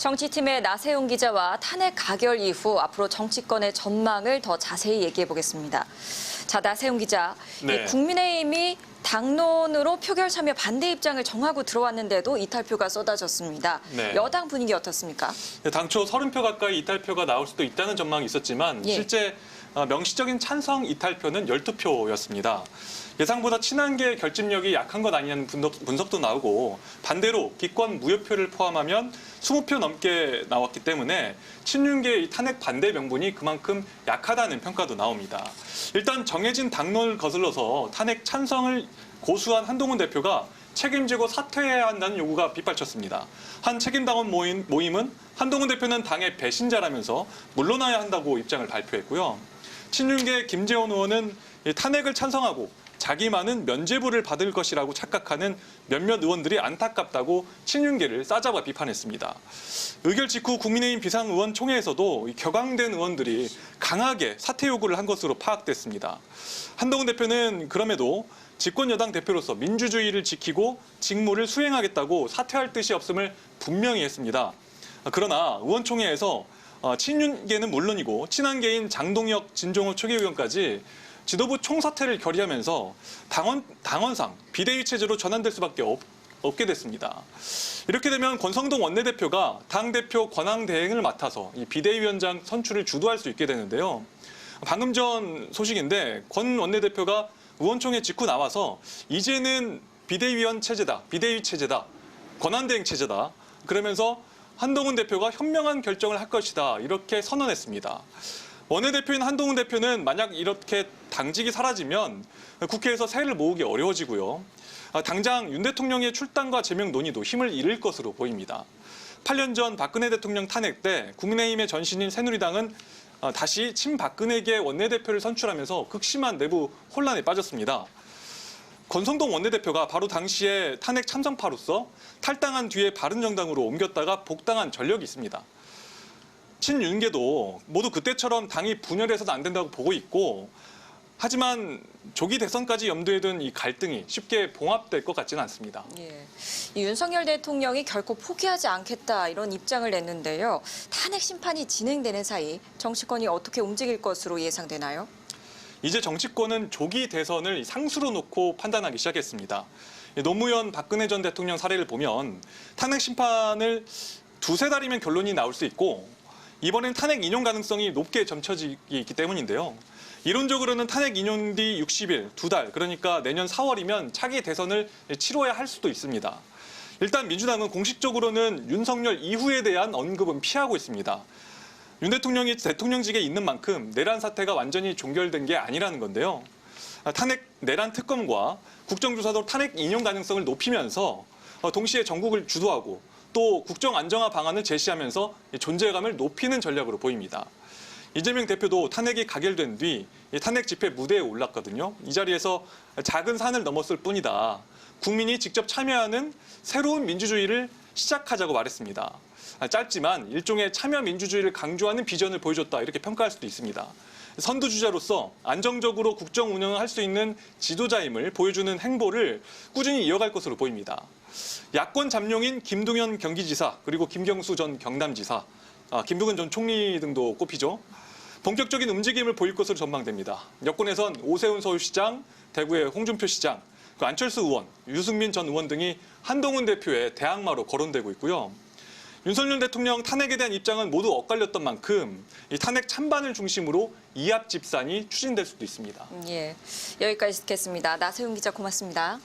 정치팀의 나세훈 기자와 탄핵 가결 이후 앞으로 정치권의 전망을 더 자세히 얘기해 보겠습니다. 자, 나세훈 기자, 네. 국민의힘이 당론으로 표결 참여 반대 입장을 정하고 들어왔는데도 이탈표가 쏟아졌습니다. 네. 여당 분위기 어떻습니까? 당초 30표 가까이 이탈표가 나올 수도 있다는 전망이 있었지만 예. 실제 명시적인 찬성 이탈표는 12표였습니다. 예상보다 친한계 결집력이 약한 것 아니냐는 분석도 나오고 반대로 기권 무효표를 포함하면 20표 넘게 나왔기 때문에 친윤계의 탄핵 반대 명분이 그만큼 약하다는 평가도 나옵니다. 일단 정해진 당론을 거슬러서 탄핵 찬성을 고수한 한동훈 대표가 책임지고 사퇴해야 한다는 요구가 빗발쳤습니다. 한 책임당원 모임은 한동훈 대표는 당의 배신자라면서 물러나야 한다고 입장을 발표했고요. 친윤계 김재원 의원은 탄핵을 찬성하고 자기만은 면죄부를 받을 것이라고 착각하는 몇몇 의원들이 안타깝다고 친윤계를 싸잡아 비판했습니다. 의결 직후 국민의힘 비상의원총회에서도 격앙된 의원들이 강하게 사퇴 요구를 한 것으로 파악됐습니다. 한동훈 대표는 그럼에도 집권여당 대표로서 민주주의를 지키고 직무를 수행하겠다고 사퇴할 뜻이 없음을 분명히 했습니다. 그러나 의원총회에서 친윤계는 물론이고 친한계인 장동혁, 진종호 초계의원까지 지도부 총사퇴를 결의하면서 당원상 비대위 체제로 전환될 수밖에 없게 됐습니다. 이렇게 되면 권성동 원내대표가 당대표 권한대행을 맡아서 이 비대위원장 선출을 주도할 수 있게 되는데요. 방금 전 소식인데 권 원내대표가 의원총회 직후 나와서 이제는 비대위원 체제다, 비대위 체제다, 권한대행 체제다. 그러면서 한동훈 대표가 현명한 결정을 할 것이다. 이렇게 선언했습니다. 원내대표인 한동훈 대표는 만약 이렇게 당직이 사라지면 국회에서 세를 모으기 어려워지고요. 당장 윤 대통령의 출당과 제명 논의도 힘을 잃을 것으로 보입니다. 8년 전 박근혜 대통령 탄핵 때 국민의힘의 전신인 새누리당은 다시 친박근혜계 원내대표를 선출하면서 극심한 내부 혼란에 빠졌습니다. 권성동 원내대표가 바로 당시에 탄핵 참정파로서 탈당한 뒤에 바른정당으로 옮겼다가 복당한 전력이 있습니다. 친윤계도 모두 그때처럼 당이 분열해서는 안 된다고 보고 있고 하지만 조기 대선까지 염두에 둔 이 갈등이 쉽게 봉합될 것 같지는 않습니다. 예. 이 윤석열 대통령이 결코 포기하지 않겠다 이런 입장을 냈는데요. 탄핵 심판이 진행되는 사이 정치권이 어떻게 움직일 것으로 예상되나요? 이제 정치권은 조기 대선을 상수로 놓고 판단하기 시작했습니다. 노무현 박근혜 전 대통령 사례를 보면 탄핵 심판을 두세 달이면 결론이 나올 수 있고 이번엔 탄핵 인용 가능성이 높게 점쳐지기 있기 때문인데요. 이론적으로는 탄핵 인용 뒤 60일, 2달, 그러니까 내년 4월이면 차기 대선을 치러야 할 수도 있습니다. 일단 민주당은 공식적으로는 윤석열 이후에 대한 언급은 피하고 있습니다. 윤 대통령이 대통령직에 있는 만큼 내란 사태가 완전히 종결된 게 아니라는 건데요. 탄핵 내란 특검과 국정조사도 탄핵 인용 가능성을 높이면서 동시에 전국을 주도하고 또 국정 안정화 방안을 제시하면서 존재감을 높이는 전략으로 보입니다. 이재명 대표도 탄핵이 가결된 뒤 탄핵 집회 무대에 올랐거든요. 이 자리에서 작은 산을 넘었을 뿐이다. 국민이 직접 참여하는 새로운 민주주의를 시작하자고 말했습니다. 짧지만 일종의 참여 민주주의를 강조하는 비전을 보여줬다 이렇게 평가할 수도 있습니다. 선두주자로서 안정적으로 국정 운영을 할 수 있는 지도자임을 보여주는 행보를 꾸준히 이어갈 것으로 보입니다. 야권 잠룡인 김동연 경기지사 그리고 김경수 전 경남지사, 김부근 전 총리 등도 꼽히죠. 본격적인 움직임을 보일 것으로 전망됩니다. 여권에선 오세훈 서울시장, 대구의 홍준표 시장, 안철수 의원, 유승민 전 의원 등이 한동훈 대표의 대항마로 거론되고 있고요. 윤석열 대통령 탄핵에 대한 입장은 모두 엇갈렸던 만큼 이 탄핵 찬반을 중심으로 이합 집산이 추진될 수도 있습니다. 예, 여기까지 듣겠습니다. 나세훈 기자 고맙습니다.